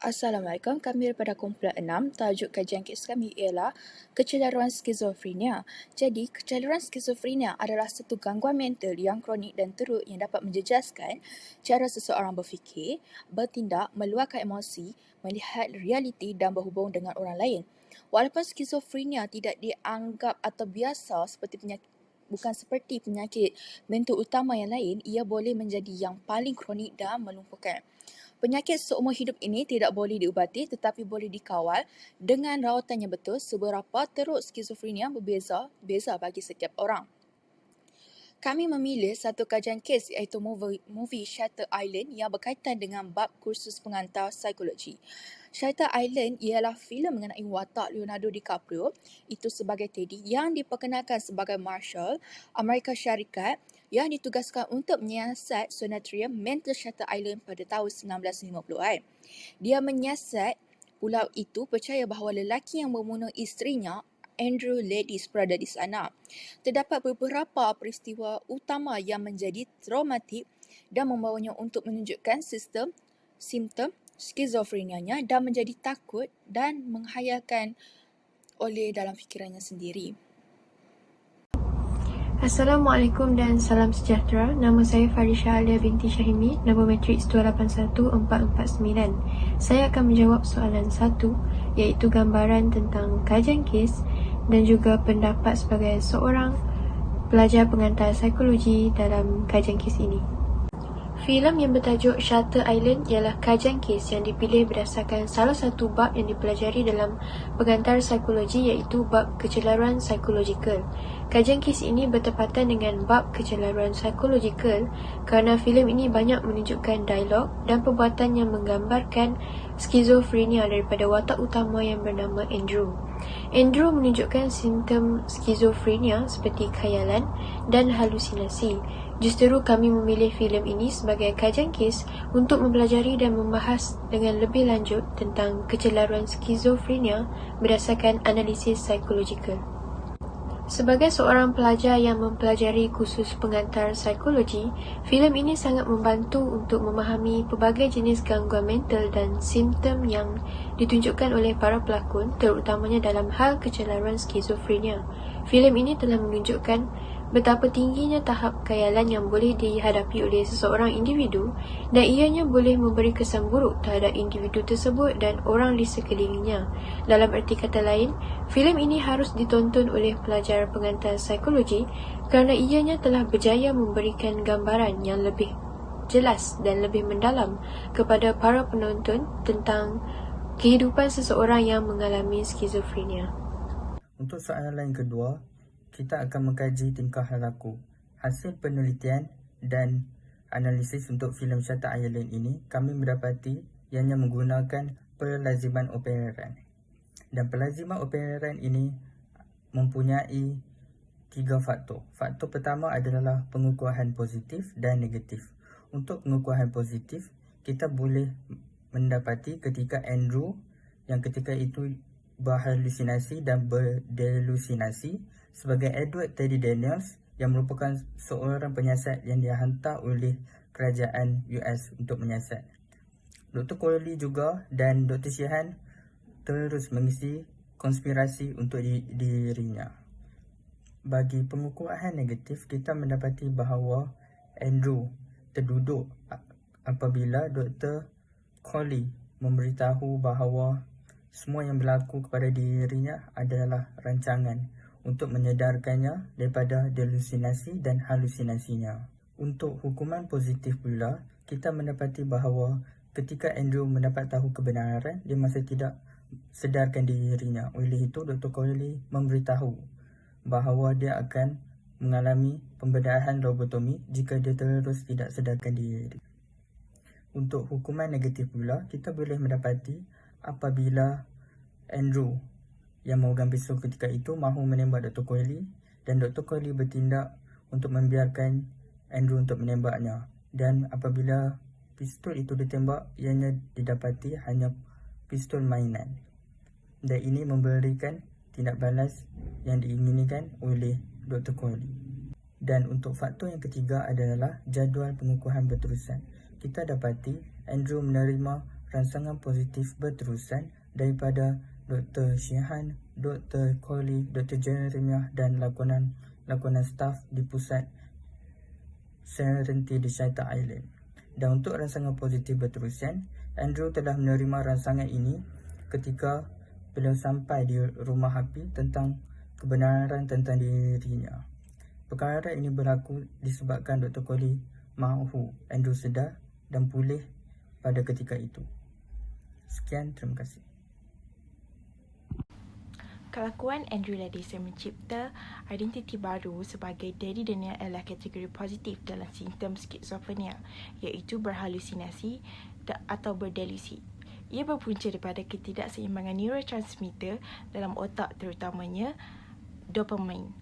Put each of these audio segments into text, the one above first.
Assalamualaikum, kami daripada kumpulan 6. Tajuk kajian kes kami ialah kecederaan skizofrenia. Jadi, kecederaan skizofrenia adalah satu gangguan mental yang kronik dan teruk yang dapat menjejaskan cara seseorang berfikir, bertindak, meluahkan emosi, melihat realiti dan berhubung dengan orang lain. Walaupun skizofrenia tidak dianggap atau biasa seperti penyakit bukan seperti penyakit mental utama yang lain, ia boleh menjadi yang paling kronik dan melumpuhkan. Penyakit seumur hidup ini tidak boleh diubati tetapi boleh dikawal dengan rawatan yang betul. Seberapa teruk skizofrenia berbeza bagi setiap orang. Kami memilih satu kajian kes iaitu movie Shutter Island yang berkaitan dengan bab kursus pengantar psikologi. Shutter Island ialah filem mengenai watak Leonardo DiCaprio, itu sebagai Teddy, yang diperkenalkan sebagai Marshal Amerika Syarikat yang ditugaskan untuk menyiasat sanatorium mental Shutter Island pada tahun 1950-an. Dia menyiasat pulau itu percaya bahawa lelaki yang membunuh isterinya, Andrew Ladys, berada di sana. Terdapat beberapa peristiwa utama yang menjadi traumatik dan membawanya untuk menunjukkan simptom skizofrenianya dan menjadi takut dan menghayalkan oleh dalam fikirannya sendiri. Assalamualaikum dan salam sejahtera. Nama saya Farisha Alia binti Syahimi, nombor matriks 281449. Saya akan menjawab soalan 1, iaitu gambaran tentang kajian kes dan juga pendapat sebagai seorang pelajar pengantar psikologi dalam kajian kes ini. Filem yang bertajuk Shutter Island ialah kajian kes yang dipilih berdasarkan salah satu bab yang dipelajari dalam pengantar psikologi, iaitu bab kecelaruan psikologikal. Kajian kes ini bertepatan dengan bab kecelaruan psikologikal kerana filem ini banyak menunjukkan dialog dan perbuatan yang menggambarkan skizofrenia daripada watak utama yang bernama Andrew. Andrew menunjukkan simptom skizofrenia seperti khayalan dan halusinasi. Justeru kami memilih filem ini sebagai kajian kes untuk mempelajari dan membahas dengan lebih lanjut tentang kecelaruan skizofrenia berdasarkan analisis psikologikal. Sebagai seorang pelajar yang mempelajari kursus pengantar psikologi, filem ini sangat membantu untuk memahami pelbagai jenis gangguan mental dan simptom yang ditunjukkan oleh para pelakon, terutamanya dalam hal kecelaruan skizofrenia. Filem ini telah menunjukkan betapa tingginya tahap khayalan yang boleh dihadapi oleh seseorang individu dan ianya boleh memberi kesan buruk terhadap individu tersebut dan orang di sekelilingnya. Dalam erti kata lain, filem ini harus ditonton oleh pelajar pengantar psikologi kerana ianya telah berjaya memberikan gambaran yang lebih jelas dan lebih mendalam kepada para penonton tentang kehidupan seseorang yang mengalami skizofrenia. Untuk soalan yang kedua, kita akan mengkaji tingkah laku. Hasil penelitian dan analisis untuk filem Shutter Island ini, kami mendapati ianya menggunakan pelaziman operan. Dan pelaziman operan ini mempunyai 3 faktor. Faktor pertama adalah pengukuhan positif dan negatif. Untuk pengukuhan positif, kita boleh mendapati ketika Andrew yang ketika itu berhalusinasi dan berdelusinasi sebagai Edward Teddy Daniels yang merupakan seorang penyiasat yang dihantar oleh kerajaan US untuk menyiasat. Dr. Crowley juga dan Dr. Sheehan terus mengisi konspirasi untuk dirinya. Bagi pengukuhan negatif, kita mendapati bahawa Andrew terduduk apabila Dr. Crowley memberitahu bahawa semua yang berlaku kepada dirinya adalah rancangan untuk menyedarkannya daripada delusinasi dan halusinasinya. Untuk hukuman positif pula, kita mendapati bahawa ketika Andrew mendapat tahu kebenaran, dia masih tidak sedarkan dirinya. Oleh itu, Dr. Crowley memberitahu bahawa dia akan mengalami pembedahan lobotomi jika dia terus tidak sedarkan diri. Untuk hukuman negatif pula, kita boleh mendapati apabila Andrew yang memegang pistol ketika itu mahu menembak Dr. Crowley dan Dr. Crowley bertindak untuk membiarkan Andrew untuk menembaknya. Dan apabila pistol itu ditembak, ianya didapati hanya pistol mainan. Dan ini memberikan tindak balas yang diinginkan oleh Dr. Crowley. Dan untuk faktor yang ketiga adalah jadual pengukuhan berterusan. Kita dapati Andrew menerima rangsangan positif berterusan daripada Dr. Syihan, Dr. Coley, Dr. Jeremiah dan lakonan staf di pusat Serenity di Shaita Island. Dan untuk rangsangan positif berterusan, Andrew telah menerima rangsangan ini ketika beliau sampai di rumah api tentang kebenaran tentang dirinya. Perkara ini berlaku disebabkan Dr. Coley mahu Andrew sedar dan pulih pada ketika itu. Sekian, terima kasih. Kelakuan Andrew Ladison mencipta identiti baru sebagai Daddy Daniel adalah kategori positif dalam simptom skizofrenia, iaitu berhalusinasi atau berdelusi. Ia berpunca daripada ketidakseimbangan neurotransmitter dalam otak, terutamanya dopamin.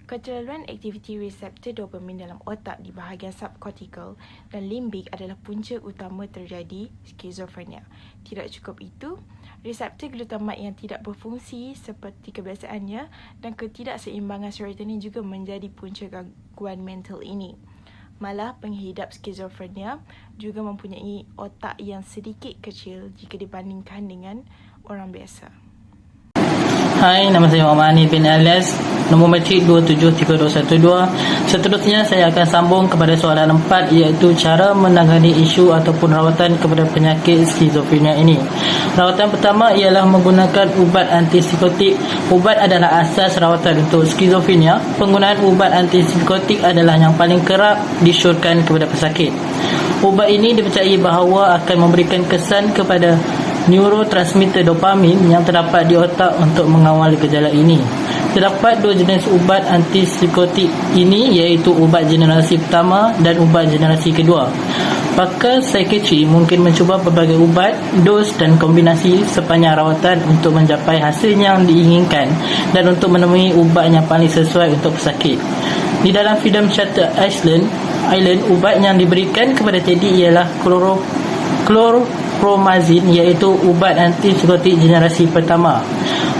Keterlaluan aktiviti reseptor dopamin dalam otak di bahagian subcortical dan limbik adalah punca utama terjadi skizofrenia. Tidak cukup itu, reseptor glutamat yang tidak berfungsi seperti kebiasaannya dan ketidakseimbangan serotonin juga menjadi punca gangguan mental ini. Malah pengidap skizofrenia juga mempunyai otak yang sedikit kecil jika dibandingkan dengan orang biasa. Hai, nama saya Muhammad Hanif bin Alias, nombor matrik 273212. Seterusnya saya akan sambung kepada soalan 4, iaitu cara menangani isu ataupun rawatan kepada penyakit skizofrenia ini. Rawatan pertama ialah menggunakan ubat antipsikotik. Ubat adalah asas rawatan untuk skizofrenia. Penggunaan ubat antipsikotik adalah yang paling kerap disyorkan kepada pesakit. Ubat ini dipercayai bahawa akan memberikan kesan kepada neurotransmitter dopamin yang terdapat di otak untuk mengawal gejala ini. Terdapat dua jenis ubat antipsikotik ini, iaitu ubat generasi pertama dan ubat generasi kedua. Pakar psikiatri mungkin mencuba berbagai ubat, dos dan kombinasi sepanjang rawatan untuk mencapai hasil yang diinginkan dan untuk menemui ubat yang paling sesuai untuk pesakit. Di dalam filem Shutter Island, ubat yang diberikan kepada Teddy ialah chlorpromazine, iaitu ubat antipsikotik generasi pertama.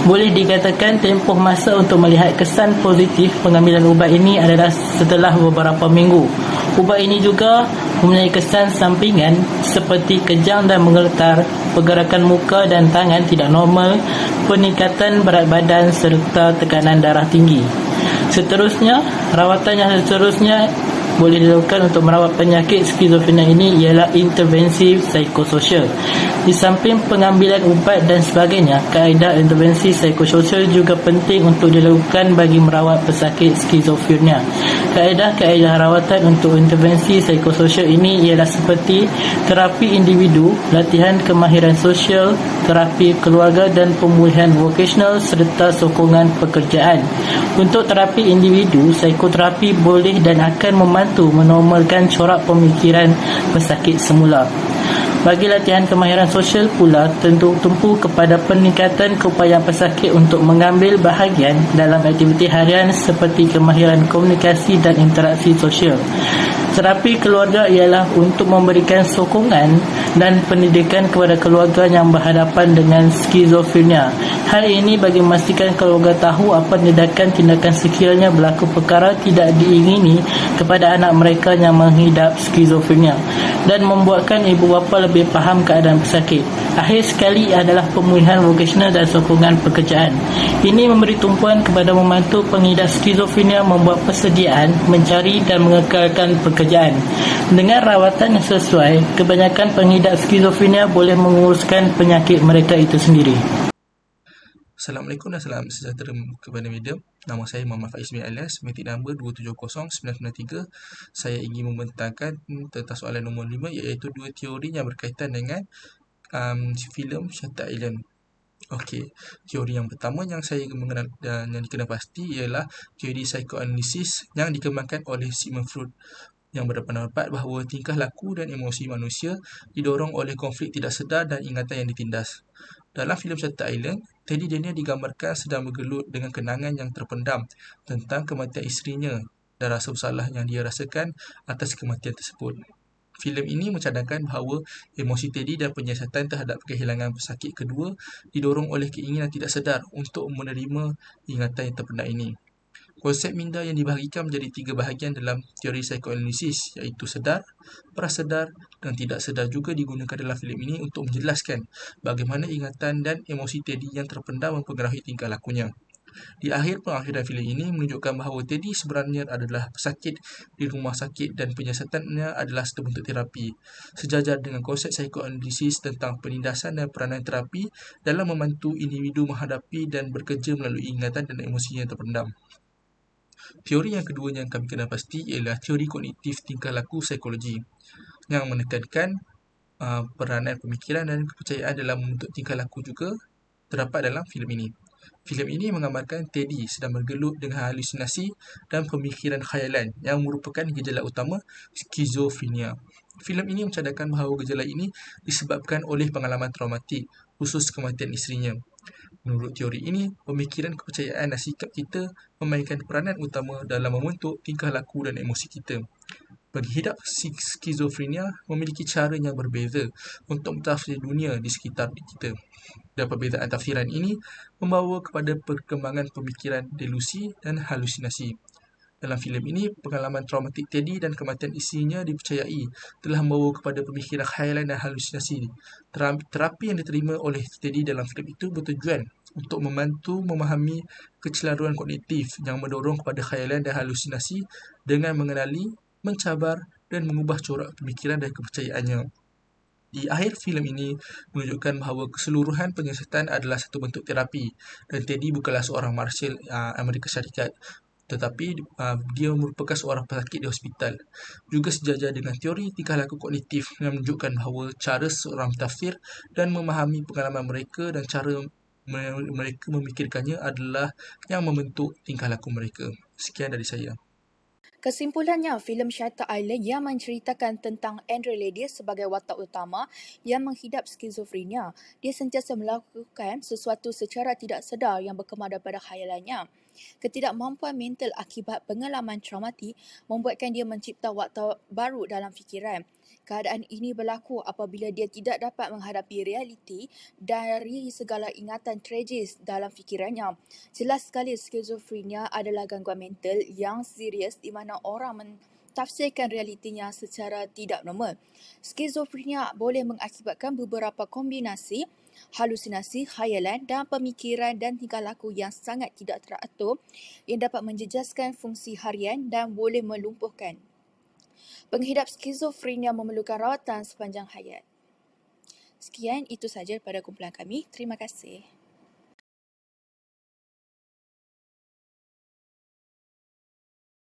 Boleh dikatakan tempoh masa untuk melihat kesan positif pengambilan ubat ini adalah setelah beberapa minggu. Ubat ini juga mempunyai kesan sampingan seperti kejang dan menggetar, pergerakan muka dan tangan tidak normal, peningkatan berat badan serta tekanan darah tinggi. Seterusnya, rawatan yang seterusnya boleh dilakukan untuk merawat penyakit skizofrenia ini ialah intervensi psikososial. Di samping pengambilan ubat dan sebagainya, kaedah intervensi psikososial juga penting untuk dilakukan bagi merawat pesakit skizofrenia. Kaedah-kaedah rawatan untuk intervensi psikososial ini ialah seperti terapi individu, latihan kemahiran sosial, terapi keluarga dan pemulihan vokasional serta sokongan pekerjaan. Untuk terapi individu, psikoterapi boleh dan akan membantu menormalkan corak pemikiran pesakit semula. Bagi latihan kemahiran sosial pula, tentu tumpu kepada peningkatan keupayaan pesakit untuk mengambil bahagian dalam aktiviti harian seperti kemahiran komunikasi dan interaksi sosial. Terapi keluarga ialah untuk memberikan sokongan dan pendidikan kepada keluarga yang berhadapan dengan skizofrenia. Hal ini bagi memastikan keluarga tahu apa tindakan sekiranya berlaku perkara tidak diingini kepada anak mereka yang mengidap skizofrenia dan membuatkan ibu bapa lebih faham keadaan pesakit. Akhir sekali adalah pemulihan vokasional dan sokongan pekerjaan. Ini memberi tumpuan kepada membantu pengidap skizofrenia membuat persediaan, mencari dan mengekalkan pekerjaan. Dengan rawatan yang sesuai, kebanyakan pengidap skizofrenia boleh menguruskan penyakit mereka itu sendiri. Assalamualaikum dan salam sejahtera kepada media. Nama saya Muhammad Faiz bin Alias, matrik nombor 270993. Saya ingin membentangkan tentang soalan nombor 5, iaitu dua teori yang berkaitan dengan filem Shutter Island. Okey, teori yang pertama yang saya mengenal dan yang dikenal pasti ialah teori psikoanalisis yang dikembangkan oleh Sigmund Freud, yang berpendapat bahawa tingkah laku dan emosi manusia didorong oleh konflik tidak sedar dan ingatan yang ditindas. Dalam filem Shutter Island, Teddy Daniel digambarkan sedang bergelut dengan kenangan yang terpendam tentang kematian isterinya dan rasa bersalah yang dia rasakan atas kematian tersebut. Filem ini mencadangkan bahawa emosi Teddy dan penyiasatan terhadap kehilangan pesakit kedua didorong oleh keinginan tidak sedar untuk menerima ingatan yang terpendam ini. Konsep minda yang dibahagikan menjadi 3 bahagian dalam teori psikoanalisis, iaitu sedar, prasedar dan tidak sedar juga digunakan dalam filem ini untuk menjelaskan bagaimana ingatan dan emosi Teddy yang terpendam mempengaruhi tingkah lakunya. Di akhir pengakhiran filem ini menunjukkan bahawa Teddy sebenarnya adalah pesakit di rumah sakit dan penyiasatannya adalah satu bentuk terapi. Sejajar dengan konsep psikoanalisis tentang penindasan dan peranan terapi dalam membantu individu menghadapi dan bekerja melalui ingatan dan emosi yang terpendam. Teori yang kedua yang kami kenal pasti ialah teori kognitif tingkah laku psikologi yang menekankan peranan pemikiran dan kepercayaan dalam membentuk tingkah laku juga terdapat dalam filem ini. Filem ini menggambarkan Teddy sedang bergelut dengan halusinasi dan pemikiran khayalan yang merupakan gejala utama skizofrenia. Filem ini mencadangkan bahawa gejala ini disebabkan oleh pengalaman traumatik, khusus kematian isterinya. Menurut teori ini, pemikiran, kepercayaan dan sikap kita memainkan peranan utama dalam membentuk tingkah laku dan emosi kita. Pengidap skizofrenia memiliki cara yang berbeza untuk mentafsir dunia di sekitar kita. Dan perbezaan tafsiran ini membawa kepada perkembangan pemikiran delusi dan halusinasi. Dalam filem ini, pengalaman traumatik Teddy dan kematian isterinya dipercayai telah membawa kepada pemikiran khayalan dan halusinasi. Terapi yang diterima oleh Teddy dalam filem itu bertujuan untuk membantu memahami kecelaruan kognitif yang mendorong kepada khayalan dan halusinasi dengan mengenali, mencabar dan mengubah corak pemikiran dan kepercayaannya. Di akhir filem ini menunjukkan bahawa keseluruhan penyiasatan adalah satu bentuk terapi dan Teddy bukanlah seorang marshal Amerika Syarikat, tetapi dia merupakan seorang pesakit di hospital. Juga sejajar dengan teori tingkah laku kognitif yang menunjukkan bahawa cara seorang mentafsir dan memahami pengalaman mereka dan cara mereka memikirkannya adalah yang membentuk tingkah laku mereka. Sekian dari saya. Kesimpulannya, filem Shutter Island yang menceritakan tentang Andre Lady sebagai watak utama yang menghidap skizofrenia. Dia sentiasa melakukan sesuatu secara tidak sedar yang berkembang daripada khayalannya. Ketidakmampuan mental akibat pengalaman traumatik membuatkan dia mencipta watak baru dalam fikiran. Keadaan ini berlaku apabila dia tidak dapat menghadapi realiti dari segala ingatan tragis dalam fikirannya. Jelas sekali skizofrenia adalah gangguan mental yang serius di mana orang mentafsirkan realitinya secara tidak normal. Skizofrenia boleh mengakibatkan beberapa kombinasi halusinasi, khayalan dan pemikiran dan tingkah laku yang sangat tidak teratur yang dapat menjejaskan fungsi harian dan boleh melumpuhkan. Pengidap skizofrenia memerlukan rawatan sepanjang hayat. Sekian, itu sahaja pada kumpulan kami. Terima kasih.